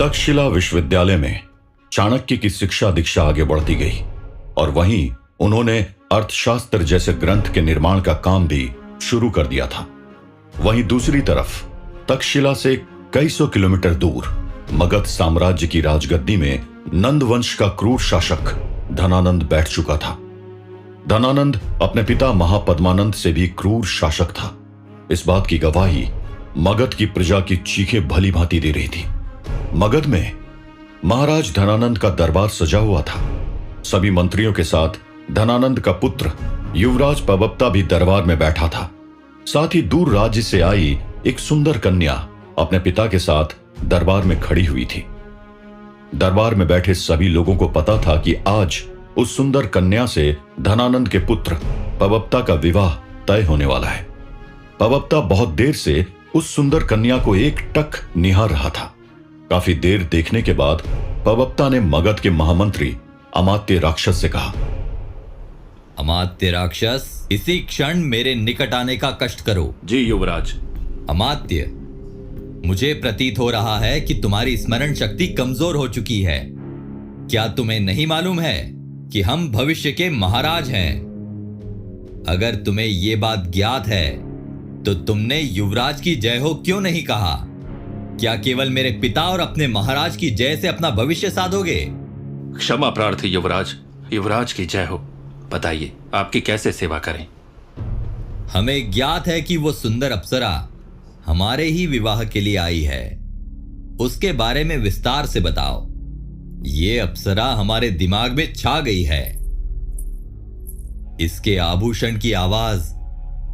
तक्षशिला विश्वविद्यालय में चाणक्य की शिक्षा दीक्षा आगे बढ़ती गई और वहीं उन्होंने अर्थशास्त्र जैसे ग्रंथ के निर्माण का काम भी शुरू कर दिया था। वहीं दूसरी तरफ तक्षशिला से कई सौ किलोमीटर दूर मगध साम्राज्य की राजगद्दी में नंद वंश का क्रूर शासक धनानंद बैठ चुका था। धनानंद अपने पिता महापद्मानंद से भी क्रूर शासक था। इस बात की गवाही मगध की प्रजा की चीखें भली भांति दे रही थी। मगध में महाराज धनानंद का दरबार सजा हुआ था। सभी मंत्रियों के साथ धनानंद का पुत्र युवराज पबप्ता भी दरबार में बैठा था। साथ ही दूर राज्य से आई एक सुंदर कन्या अपने पिता के साथ दरबार में खड़ी हुई थी। दरबार में बैठे सभी लोगों को पता था कि आज उस सुंदर कन्या से धनानंद के पुत्र पबप्ता का विवाह तय होने वाला है। पबप्ता बहुत देर से उस सुंदर कन्या को एक टक निहार रहा था। काफी देर देखने के बाद पबप्ता ने मगध के महामंत्री अमात्य राक्षस से कहा, अमात्य राक्षस, इसी क्षण मेरे निकट आने का कष्ट करो। जी युवराज। अमात्य, मुझे प्रतीत हो रहा है कि तुम्हारी स्मरण शक्ति कमजोर हो चुकी है। क्या तुम्हें नहीं मालूम है कि हम भविष्य के महाराज हैं? अगर तुम्हें यह बात ज्ञात है तो तुमने युवराज की जय हो क्यों नहीं कहा? क्या केवल मेरे पिता और अपने महाराज की जय से अपना भविष्य साधोगे? क्षमा प्रार्थी युवराज, युवराज की जय हो। बताइए आपकी कैसे सेवा करें? हमें ज्ञात है कि वो सुंदर अप्सरा हमारे ही विवाह के लिए आई है। उसके बारे में विस्तार से बताओ। ये अप्सरा हमारे दिमाग में छा गई है। इसके आभूषण की आवाज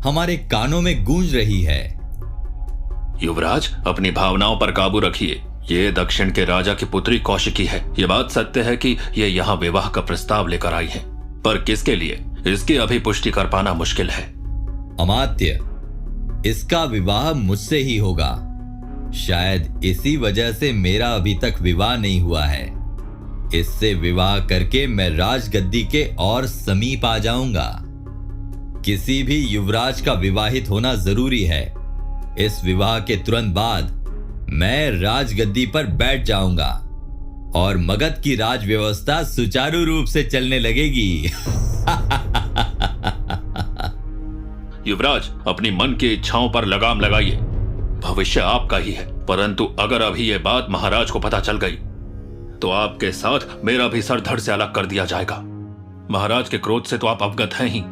हमारे कानों में गूंज रही है। युवराज, अपनी भावनाओं पर काबू रखिए। ये दक्षिण के राजा की पुत्री कौशिकी है। ये बात सत्य है कि ये यहाँ विवाह का प्रस्ताव लेकर आई है, पर किसके लिए, इसकी अभी पुष्टि कर पाना मुश्किल है। अमात्य, इसका विवाह मुझसे ही होगा। शायद इसी वजह से मेरा अभी तक विवाह नहीं हुआ है। इससे विवाह करके मैं राजगद्दी के और समीप आ जाऊंगा। किसी भी युवराज का विवाहित होना जरूरी है। इस विवाह के तुरंत बाद मैं राजगद्दी पर बैठ जाऊंगा और मगध की राज व्यवस्था सुचारू रूप से चलने लगेगी। युवराज, अपनी मन की इच्छाओं पर लगाम लगाइए। भविष्य आपका ही है, परंतु अगर अभी यह बात महाराज को पता चल गई तो आपके साथ मेरा भी सर धड़ से अलग कर दिया जाएगा। महाराज के क्रोध से तो आप अवगत हैं ही।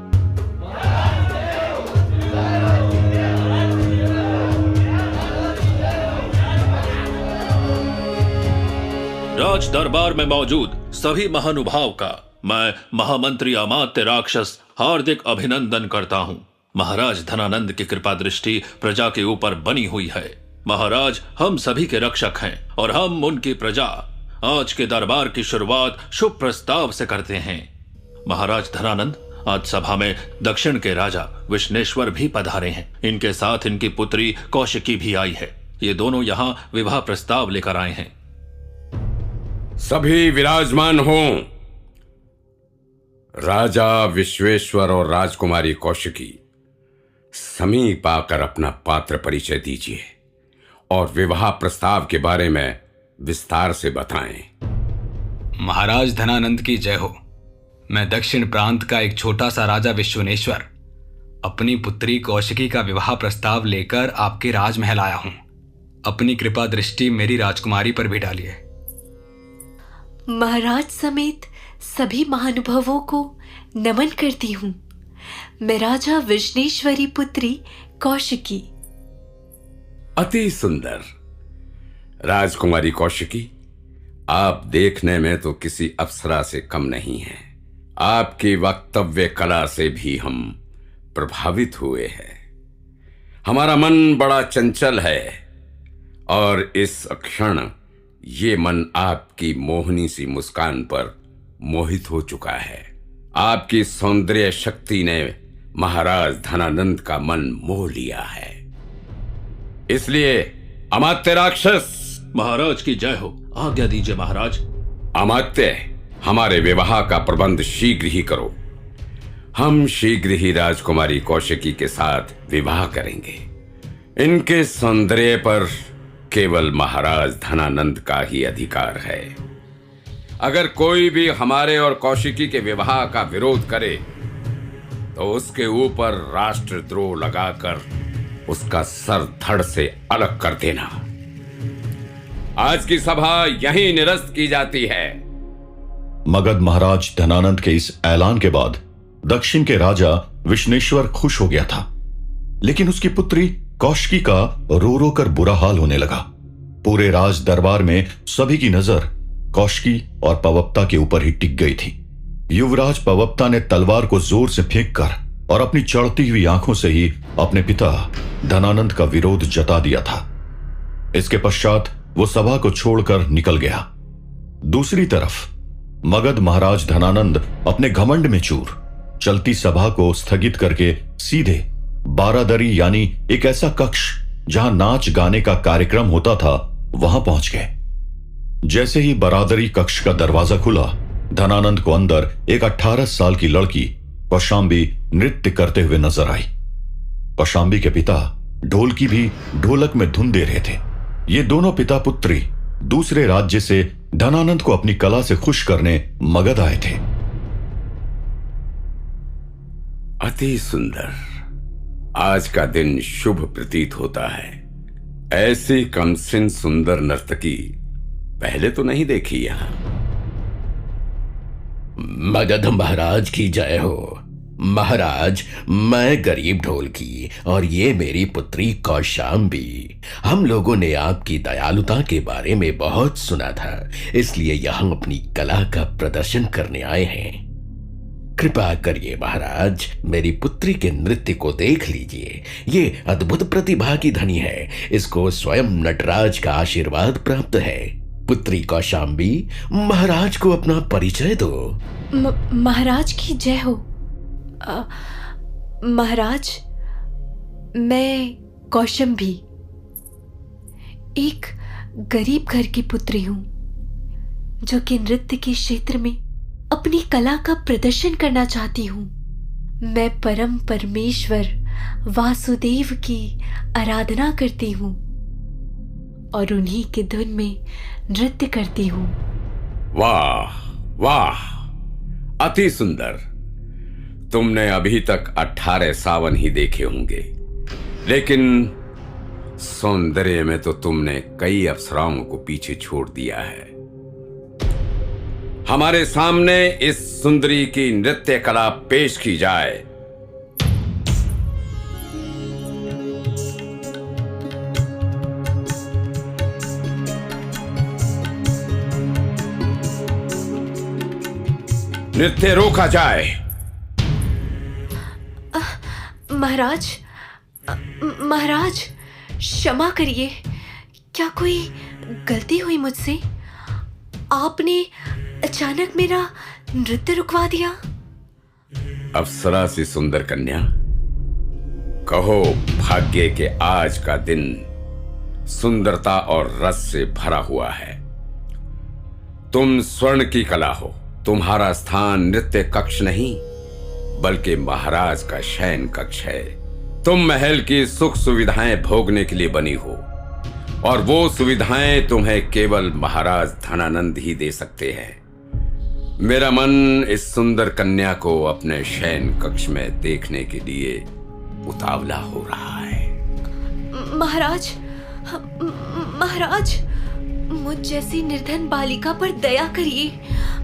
राज दरबार में मौजूद सभी महानुभाव का मैं महामंत्री अमात्य राक्षस हार्दिक अभिनंदन करता हूं। महाराज धनानंद की कृपा दृष्टि प्रजा के ऊपर बनी हुई है। महाराज हम सभी के रक्षक हैं और हम उनकी प्रजा। आज के दरबार की शुरुआत शुभ प्रस्ताव से करते हैं। महाराज धनानंद, आज सभा में दक्षिण के राजा विश्नेश्वर भी पधारे हैं। इनके साथ इनकी पुत्री कौशिकी भी आई है। ये दोनों यहाँ विवाह प्रस्ताव लेकर आए हैं। सभी विराजमान हों। राजा विश्वेश्वर और राजकुमारी कौशिकी समीप आकर अपना पात्र परिचय दीजिए और विवाह प्रस्ताव के बारे में विस्तार से बताएं। महाराज धनानंद की जय हो। मैं दक्षिण प्रांत का एक छोटा सा राजा विश्वनेश्वर अपनी पुत्री कौशिकी का विवाह प्रस्ताव लेकर आपके राजमहल आया हूं। अपनी कृपा दृष्टि मेरी राजकुमारी पर भी डालिए। महाराज समेत सभी महानुभावों को नमन करती हूँ। मैं राजा विश्नेश्वरी पुत्री कौशिकी। अति सुंदर। राजकुमारी कौशिकी, आप देखने में तो किसी अप्सरा से कम नहीं हैं। आपकी वक्तव्य कला से भी हम प्रभावित हुए हैं। हमारा मन बड़ा चंचल है और इस क्षण ये मन आपकी मोहनी सी मुस्कान पर मोहित हो चुका है। आपकी सौंदर्य शक्ति ने महाराज धनानंद का मन मोह लिया है। इसलिए अमात्य राक्षस, महाराज की जय हो। आज्ञा दीजिए महाराज। अमात्य, हमारे विवाह का प्रबंध शीघ्र ही करो। हम शीघ्र ही राजकुमारी कौशिकी के साथ विवाह करेंगे। इनके सौंदर्य पर केवल महाराज धनानंद का ही अधिकार है। अगर कोई भी हमारे और कौशिकी के विवाह का विरोध करे तो उसके ऊपर राष्ट्रद्रोह लगाकर उसका सर धड़ से अलग कर देना। आज की सभा यहीं निरस्त की जाती है। मगध महाराज धनानंद के इस ऐलान के बाद दक्षिण के राजा विश्नेश्वर खुश हो गया था, लेकिन उसकी पुत्री कौशिकी का रो रो कर बुरा हाल होने लगा। पूरे राज दरबार में सभी की नजर कौशिकी और पवप्ता के ऊपर ही टिक गई थी। युवराज पवप्ता ने तलवार को जोर से फेंककर और अपनी चढ़ती हुई आंखों से ही अपने पिता धनानंद का विरोध जता दिया था। इसके पश्चात वो सभा को छोड़कर निकल गया। दूसरी तरफ मगध महाराज धनानंद अपने घमंड में चूर चलती सभा को स्थगित करके सीधे बारादरी यानी एक ऐसा कक्ष जहां नाच गाने का कार्यक्रम होता था वहां पहुंच गए। जैसे ही बारादरी कक्ष का दरवाजा खुला, धनानंद को अंदर एक 18 साल की लड़की कौशांबी नृत्य करते हुए नजर आई। कौशांबी के पिता ढोलकी भी ढोलक में धुन दे रहे थे। ये दोनों पिता पुत्री दूसरे राज्य से धनानंद को अपनी कला से खुश करने मगध आए थे। अति सुंदर। आज का दिन शुभ प्रतीत होता है। ऐसी कमसिन सुंदर नर्तकी पहले तो नहीं देखी यहां। मगध महाराज की जय हो। महाराज, मैं गरीब ढोलकी और ये मेरी पुत्री कौशांबी, हम लोगों ने आपकी दयालुता के बारे में बहुत सुना था, इसलिए यहां अपनी कला का प्रदर्शन करने आए हैं। कृपा करिए महाराज, मेरी पुत्री के नृत्य को देख लीजिए। ये अद्भुत प्रतिभा की धनी है। इसको स्वयं नटराज का आशीर्वाद प्राप्त है। पुत्री कौशांबी, महाराज को अपना परिचय दो। महाराज की जय हो। महाराज, मैं कौशांबी एक गरीब घर की पुत्री हूं जो कि नृत्य के क्षेत्र में अपनी कला का प्रदर्शन करना चाहती हूं। मैं परम परमेश्वर वासुदेव की आराधना करती हूं और उन्हीं के धुन में नृत्य करती हूं। वाह वाह, अति सुंदर। तुमने अभी तक 18 सावन ही देखे होंगे, लेकिन सौंदर्य में तो तुमने कई अप्सराओं को पीछे छोड़ दिया है। हमारे सामने इस सुंदरी की नृत्य कला पेश की जाए। नृत्य रोका जाए। महाराज, महाराज क्षमा करिए, क्या कोई गलती हुई मुझसे? आपने अचानक मेरा नृत्य रुकवा दिया। अप्सरा सी सुंदर कन्या, कहो भाग्य के आज का दिन सुंदरता और रस से भरा हुआ है। तुम स्वर्ण की कला हो। तुम्हारा स्थान नृत्य कक्ष नहीं बल्कि महाराज का शयन कक्ष है। तुम महल की सुख सुविधाएं भोगने के लिए बनी हो और वो सुविधाएं तुम्हें केवल महाराज धनानंद ही दे सकते हैं। मेरा मन इस सुंदर कन्या को अपने शयन कक्ष में देखने के लिए उतावला हो रहा है। महाराज, महाराज, मुझ जैसी निर्धन बालिका पर दया करिए।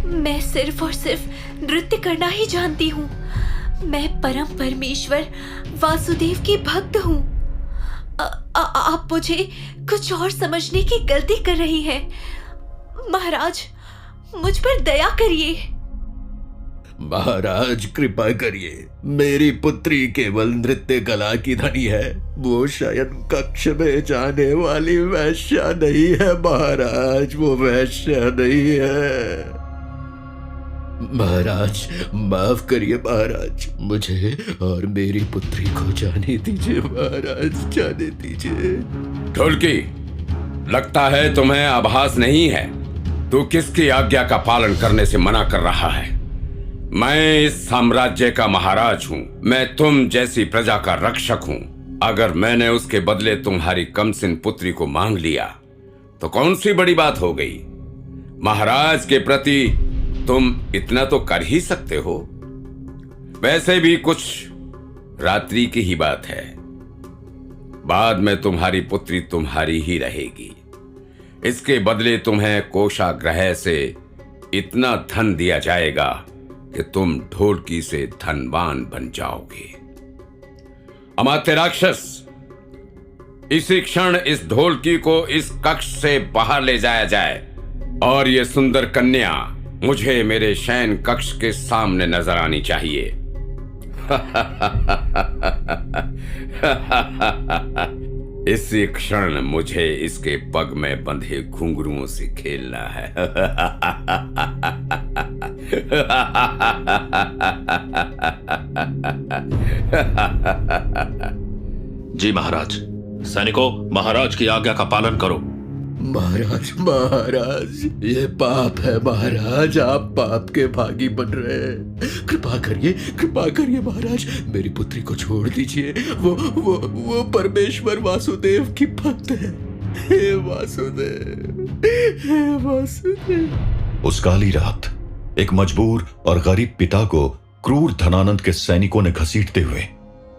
मैं सिर्फ और सिर्फ नृत्य करना ही जानती हूँ। मैं परम परमेश्वर वासुदेव की भक्त हूँ। आप मुझे कुछ और समझने की गलती कर रही हैं। महाराज, मुझ पर दया करिए। महाराज कृपा करिए, मेरी पुत्री केवल नृत्य कला की धनी है। वो शयन कक्ष में जाने वाली वैश्या नहीं है महाराज, वो वैश्या नहीं है। महाराज माफ करिए महाराज, मुझे और मेरी पुत्री को जाने दीजिए महाराज, जाने दीजिए। ढोलकी, लगता है तुम्हें आभास नहीं है तू किसकी आज्ञा का पालन करने से मना कर रहा है। मैं इस साम्राज्य का महाराज हूं। मैं तुम जैसी प्रजा का रक्षक हूं। अगर मैंने उसके बदले तुम्हारी कमसिन पुत्री को मांग लिया तो कौन सी बड़ी बात हो गई? महाराज के प्रति तुम इतना तो कर ही सकते हो। वैसे भी कुछ रात्रि की ही बात है, बाद में तुम्हारी पुत्री तुम्हारी ही रहेगी। इसके बदले तुम्हें कोषागृह से इतना धन दिया जाएगा कि तुम ढोलकी से धनवान बन जाओगे। अमात्य राक्षस, इसी क्षण इस ढोलकी को इस कक्ष से बाहर ले जाया जाए और ये सुंदर कन्या मुझे मेरे शयन कक्ष के सामने नजर आनी चाहिए। इसी क्षण मुझे इसके पग में बंधे घुंघरुओं से खेलना है। जी महाराज। सैनिकों, महाराज की आज्ञा का पालन करो। महाराज, महाराज, ये पाप है महाराज, आप पाप के भागी बन रहे हैं। कृपा करिए महाराज, मेरी पुत्री को छोड़ दीजिए। वो परमेश्वर वासुदेव की भक्त है। हे वासुदेव, हे वासुदेव। उस काली रात एक मजबूर और गरीब पिता को क्रूर धनानंद के सैनिकों ने घसीटते हुए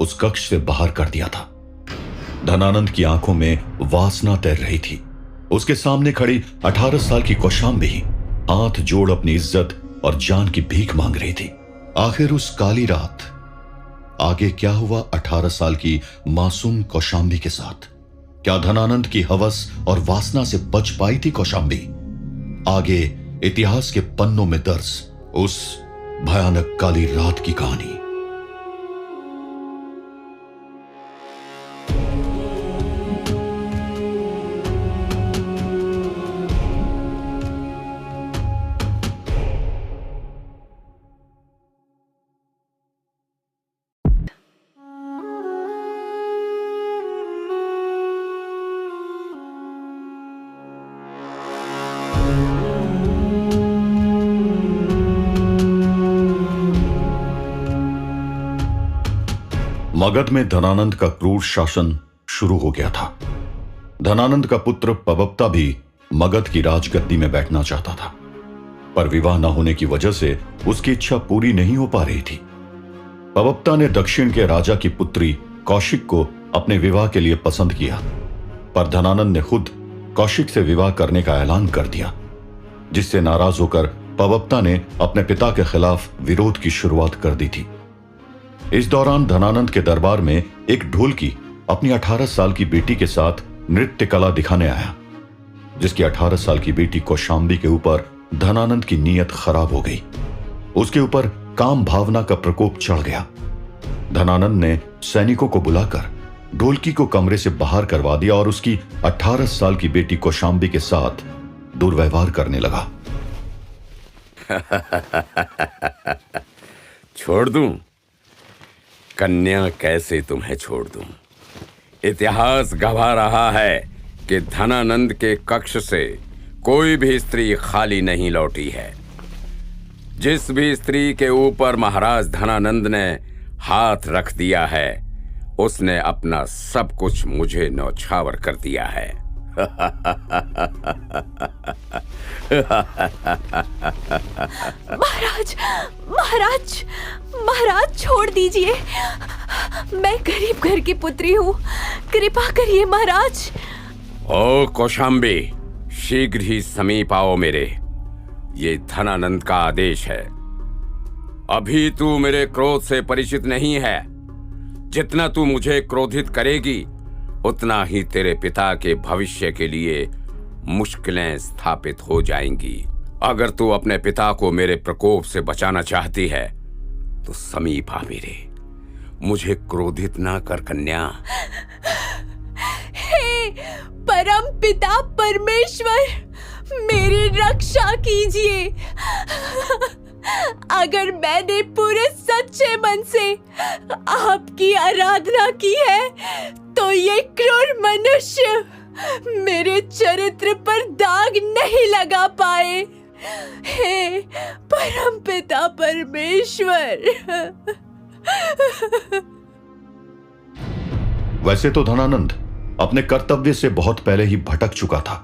उस कक्ष से बाहर कर दिया था। धनानंद की आंखों में वासना तैर रही थी। उसके सामने खड़ी 18 साल की कौशाम्बी हाथ जोड़ अपनी इज्जत और जान की भीख मांग रही थी। आखिर उस काली रात आगे क्या हुआ 18 साल की मासूम कौशाम्बी के साथ? क्या धनानंद की हवस और वासना से बच पाई थी कौशाम्बी? आगे इतिहास के पन्नों में दर्ज उस भयानक काली रात की कहानी। मगध में धनानंद का क्रूर शासन शुरू हो गया था। धनानंद का पुत्र पबप्ता भी मगध की राजगद्दी में बैठना चाहता था, पर विवाह न होने की वजह से उसकी इच्छा पूरी नहीं हो पा रही थी। पबप्ता ने दक्षिण के राजा की पुत्री कौशिक को अपने विवाह के लिए पसंद किया, पर धनानंद ने खुद कौशिक से विवाह करने का ऐलान कर दिया, जिससे नाराज होकर पबप्ता ने अपने पिता के खिलाफ विरोध की शुरुआत कर दी थी। इस दौरान धनानंद के दरबार में एक ढोलकी अपनी 18 साल की बेटी के साथ नृत्य कला दिखाने आया, जिसकी 18 साल की बेटी कौशाम्बी के ऊपर धनानंद की नीयत खराब हो गई। उसके ऊपर काम भावना का प्रकोप चढ़ गया। धनानंद ने सैनिकों को बुलाकर ढोलकी को कमरे से बाहर करवा दिया और उसकी 18 साल की बेटी कौशाम्बी के साथ दुर्व्यवहार करने लगा। छोड़ दूं? कन्या, कैसे तुम्हें छोड़ दूं? इतिहास गवाह रहा है कि धनानंद के कक्ष से कोई भी स्त्री खाली नहीं लौटी है। जिस भी स्त्री के ऊपर महाराज धनानंद ने हाथ रख दिया है, उसने अपना सब कुछ मुझे न्यौछावर कर दिया है। महाराज, महाराज, महाराज, छोड़ दीजिए। मैं गरीब घर की पुत्री हूँ, कृपा करिए महाराज। ओ कौशाम्बी, शीघ्र ही समीप आओ मेरे। ये धनानंद का आदेश है। अभी तू मेरे क्रोध से परिचित नहीं है। जितना तू मुझे क्रोधित करेगी, उतना ही तेरे पिता के भविष्य के लिए मुश्किलें स्थापित हो जाएंगी। अगर तू अपने पिता को मेरे प्रकोप से बचाना चाहती है तो समीप आ मेरे। मुझे क्रोधित ना कर कन्या। हे परम पिता परमेश्वर, मेरी रक्षा कीजिए। अगर मैंने पूरे सच्चे मन से आपकी आराधना की है तो ये क्रूर मनुष्य मेरे चरित्र पर दाग नहीं लगा पाए। हे परम पिता परमेश्वर। वैसे तो धनानंद अपने कर्तव्य से बहुत पहले ही भटक चुका था,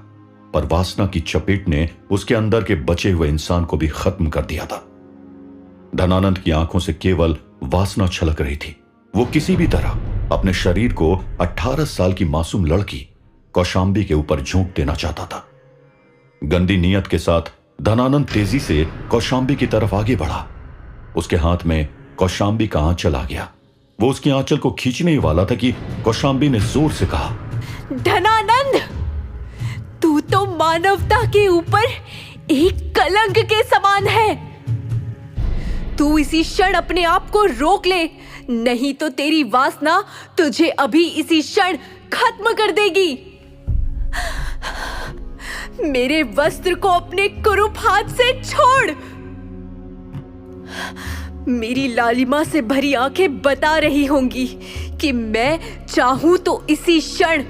पर वासना की चपेट ने उसके अंदर के बचे हुए इंसान को भी खत्म कर दिया था। धनानंद की आंखों से केवल वासना छलक रही थी। वो किसी भी तरह अपने शरीर को 18 साल की मासूम लड़की कौशांबी के ऊपर झोंक देना चाहता था। गंदी नीयत के साथ धनानंद तेजी से कौशांबी की तरफ आगे बढ़ा। उसके हाथ में कौशांबी का आंचल आ गया। वो उसके आंचल को खींचने ही वाला था कि कौशांबी ने जोर से कहा, धनानंद, तू तो मानवता के ऊपर एक कलंक के समान है। तू इसी क्षण अपने आप को रोक ले, नहीं तो तेरी वासना तुझे अभी इसी क्षण खत्म कर देगी। मेरे वस्त्र को अपने कुरूप हाथ से छोड़। मेरी लालिमा से भरी आंखें बता रही होंगी कि मैं चाहूं तो इसी क्षण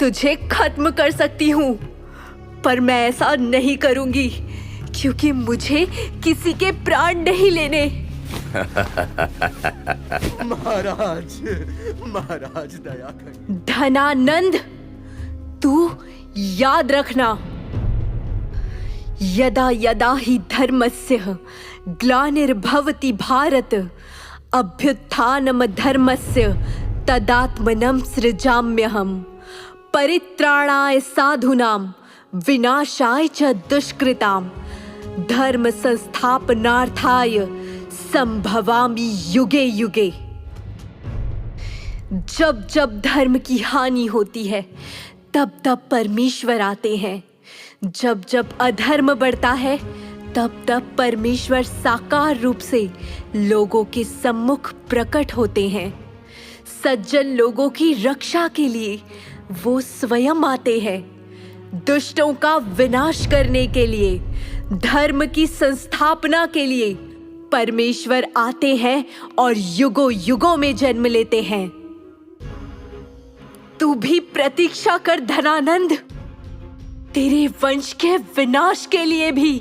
तुझे खत्म कर सकती हूं, पर मैं ऐसा नहीं करूंगी क्योंकि मुझे किसी के प्राण नहीं लेने। महाराज, महाराज दया करिए। धनानंद, तू याद रखना, यदा यदा हि धर्मस्य ग्लानिर्भवति भारत अभ्युत्थानम धर्मस्य तदात्मनं सृजाम्यहम् परित्राणाय साधूनां विनाशाय च दुष्कृताम् धर्म संस्थापनार्थाय संभवामि युगे युगे। जब जब धर्म की हानि होती है तब तब परमेश्वर आते हैं। जब जब अधर्म बढ़ता है तब तब परमेश्वर साकार रूप से लोगों के सम्मुख प्रकट होते हैं। सज्जन लोगों की रक्षा के लिए वो स्वयं आते हैं। दुष्टों का विनाश करने के लिए, धर्म की संस्थापना के लिए परमेश्वर आते हैं और युगों युगों में जन्म लेते हैं। तू भी प्रतीक्षा कर धनानंद, तेरे वंश के विनाश के लिए भी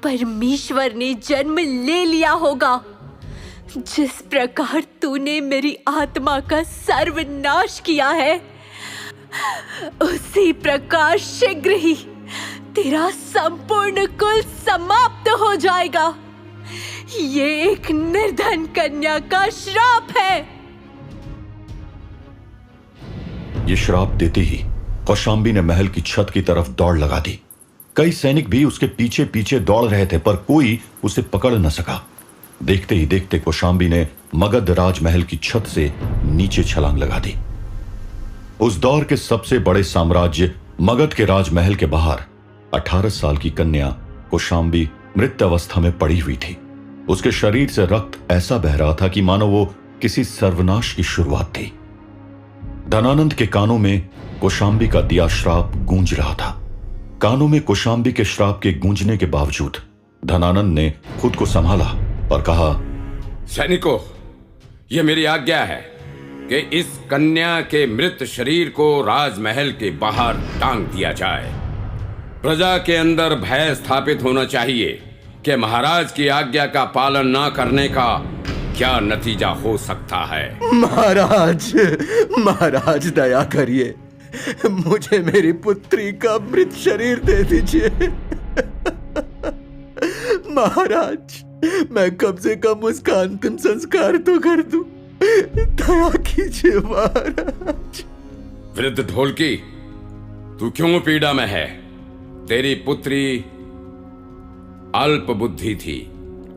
परमेश्वर ने जन्म ले लिया होगा। जिस प्रकार तूने मेरी आत्मा का सर्वनाश किया है, उसी प्रकार शीघ्र ही तेरा संपूर्ण कुल समाप्त हो जाएगा। ये एक निर्धन कन्या का श्राप है। ये श्राप देते ही कौशांबी ने महल की छत की तरफ दौड़ लगा दी। कई सैनिक भी उसके पीछे पीछे दौड़ रहे थे, पर कोई उसे पकड़ न सका। देखते ही देखते कौशांबी ने मगध राजमहल की छत से नीचे छलांग लगा दी। उस दौर के सबसे बड़े साम्राज्य मगध के राजमहल के बाहर 18 साल की कन्या कौशांबी मृत अवस्था में पड़ी हुई थी। उसके शरीर से रक्त ऐसा बह रहा था कि मानो वो किसी सर्वनाश की शुरुआत थी। धनानंद के कानों में कौशांबी का दिया श्राप गूंज रहा था। कानों में कौशांबी के श्राप के गूंजने के बावजूद धनानंद ने खुद को संभाला और कहा, सैनिकों, यह मेरी आज्ञा है कि इस कन्या के मृत शरीर को राजमहल के बाहर टांग दिया जाए। प्रजा के अंदर भय स्थापित होना चाहिए कि महाराज की आज्ञा का पालन ना करने का क्या नतीजा हो सकता है। महाराज, महाराज दया करिए, मुझे मेरी पुत्री का मृत शरीर दे दीजिए। महाराज, मैं कम से कम उसका अंतिम संस्कार तो कर दूं। दया कीजिए महाराज। वृद्ध ढोलकी, तू क्यों पीड़ा में है? तेरी पुत्री अल्प बुद्धि थी।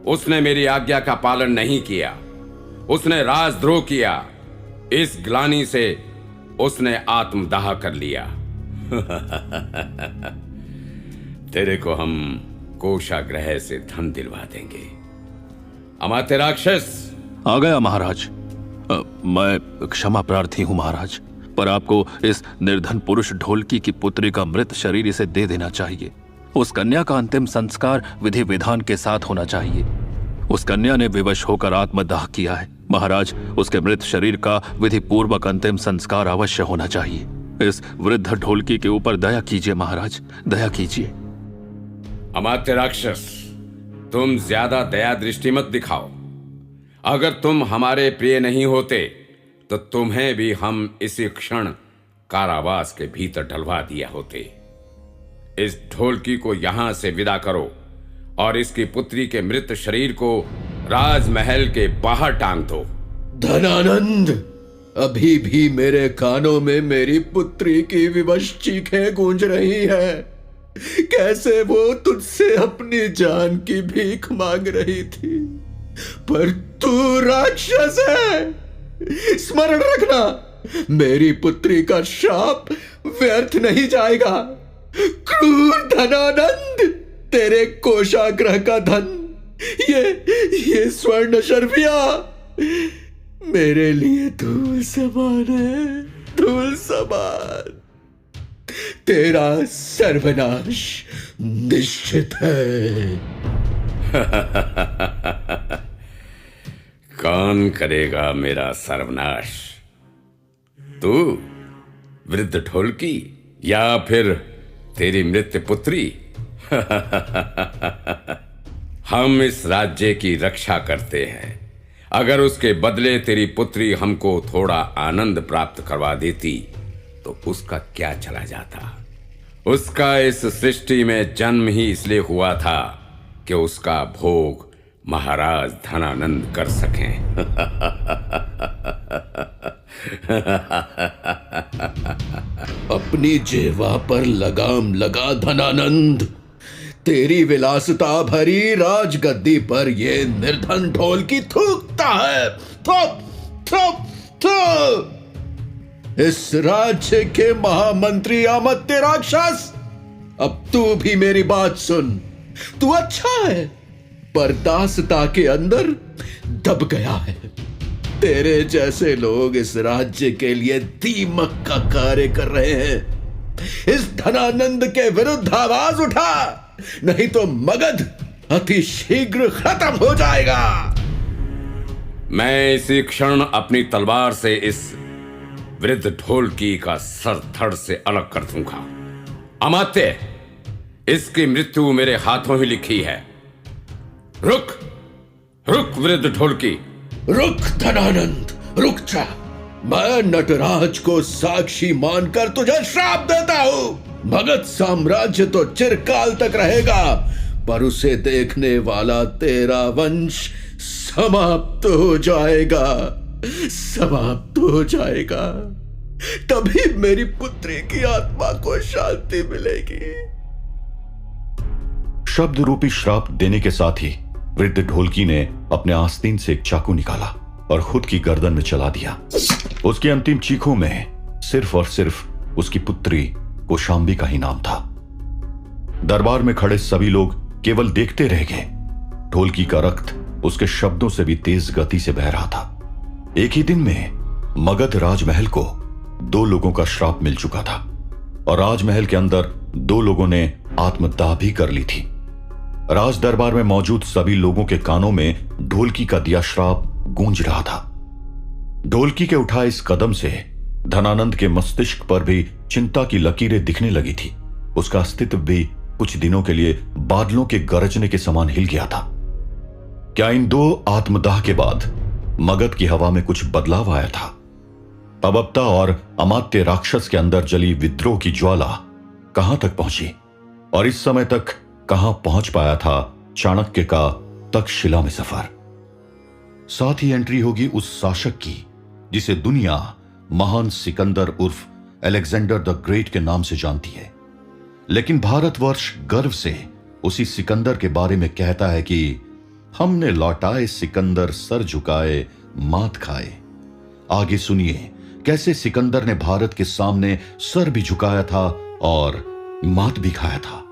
उसने मेरी आज्ञा का पालन नहीं किया। उसने राजद्रोह किया। इस ग्लानि से उसने आत्मदाह कर लिया। तेरे को हम कोषागृह से धन दिलवा देंगे। अमात्य राक्षस। आ गया महाराज। मैं क्षमा प्रार्थी हूं महाराज, पर आपको इस निर्धन पुरुष ढोलकी की पुत्री का मृत शरीर इसे दे देना चाहिए। उस कन्या का अंतिम संस्कार विधि विधान के साथ होना चाहिए। उस कन्या ने विवश होकर आत्मदाह किया है महाराज। उसके मृत शरीर का विधि पूर्वक अंतिम संस्कार अवश्य होना चाहिए। इस वृद्ध ढोलकी के ऊपर दया कीजिए महाराज, दया कीजिए। अमात्य राक्षस, तुम ज्यादा दया दृष्टि मत दिखाओ। अगर तुम हमारे प्रिय नहीं होते तो तुम्हें भी हम इसी क्षण कारावास के भीतर डलवा दिया होते। इस ढोलकी को यहां से विदा करो और इसकी पुत्री के मृत शरीर को राजमहल के बाहर टांग दो। धनानंद, अभी भी मेरे कानों में मेरी पुत्री की विवश चीखें गूंज रही हैं। कैसे वो तुझसे अपनी जान की भीख मांग रही थी, पर तू राक्षस है। स्मरण रखना, मेरी पुत्री का शाप व्यर्थ नहीं जाएगा। क्रूर धनानंद, तेरे कोषाग्रह का धन, ये स्वर्ण शर्फिया मेरे लिए धूल समान है, धूल समान। तेरा सर्वनाश निश्चित है। कौन करेगा मेरा सर्वनाश? तू, वृद्ध ढोलकी, या फिर तेरी मृत पुत्री? हम इस राज्य की रक्षा करते हैं। अगर उसके बदले तेरी पुत्री हमको थोड़ा आनंद प्राप्त करवा देती तो उसका क्या चला जाता। उसका इस सृष्टि में जन्म ही इसलिए हुआ था कि उसका भोग महाराज धनानंद कर सकें। अपनी जेवा पर लगाम लगा धनानंद। तेरी विलासिता भरी राजगद्दी पर ये निर्धन ढोलकी थूकता है। थूक थूक थूक। इस राज्य के महामंत्री अमात्य राक्षस, अब तू भी मेरी बात सुन। तू अच्छा है, पर दासता के अंदर दब गया है। तेरे जैसे लोग इस राज्य के लिए दीमक का कार्य कर रहे हैं। इस धनानंद के विरुद्ध आवाज उठा, नहीं तो मगध अति शीघ्र खत्म हो जाएगा। मैं इसी क्षण अपनी तलवार से इस वृद्ध ढोलकी का सर धड़ से अलग कर दूंगा। अमात्य, इसकी मृत्यु मेरे हाथों ही लिखी है। रुक रुक वृद्ध ढोलकी। रुक धनानंद, रुक जा। मैं नटराज को साक्षी मानकर तुझे श्राप देता हूं। मगध साम्राज्य तो चिरकाल तक रहेगा, पर उसे देखने वाला तेरा वंश समाप्त हो जाएगा, समाप्त हो जाएगा। तभी मेरी पुत्री की आत्मा को शांति मिलेगी। शब्द रूपी श्राप देने के साथ ही वृद्ध ढोलकी ने अपने आस्तीन से एक चाकू निकाला और खुद की गर्दन में चला दिया। उसकी अंतिम चीखों में सिर्फ और सिर्फ उसकी पुत्री कौशांबी का ही नाम था। दरबार में खड़े सभी लोग केवल देखते रह गए। ढोलकी का रक्त उसके शब्दों से भी तेज गति से बह रहा था। एक ही दिन में मगध राजमहल को 2 लोगों का श्राप मिल चुका था और राजमहल के अंदर 2 लोगों ने आत्मदाह भी कर ली थी। राज दरबार में मौजूद सभी लोगों के कानों में ढोलकी का दिया श्राप गूंज रहा था। ढोलकी के उठाए इस कदम से धनानंद के मस्तिष्क पर भी चिंता की लकीरें दिखने लगी थी। उसका अस्तित्व भी कुछ दिनों के लिए बादलों के गरजने के समान हिल गया था। क्या इन 2 आत्मदाह के बाद मगध की हवा में कुछ बदलाव आया था? पबप्ता और अमात्य राक्षस के अंदर जली विद्रोह की ज्वाला कहां तक पहुंची और इस समय तक कहां पहुंच पाया था चाणक्य का तक्षशिला में सफर? साथ ही एंट्री होगी उस शासक की जिसे दुनिया महान सिकंदर उर्फ अलेक्जेंडर द ग्रेट के नाम से जानती है। लेकिन भारतवर्ष गर्व से उसी सिकंदर के बारे में कहता है कि हमने लौटाए सिकंदर सर झुकाए मात खाए। आगे सुनिए कैसे सिकंदर ने भारत के सामने सर भी झुकाया था और मात भी खाया था।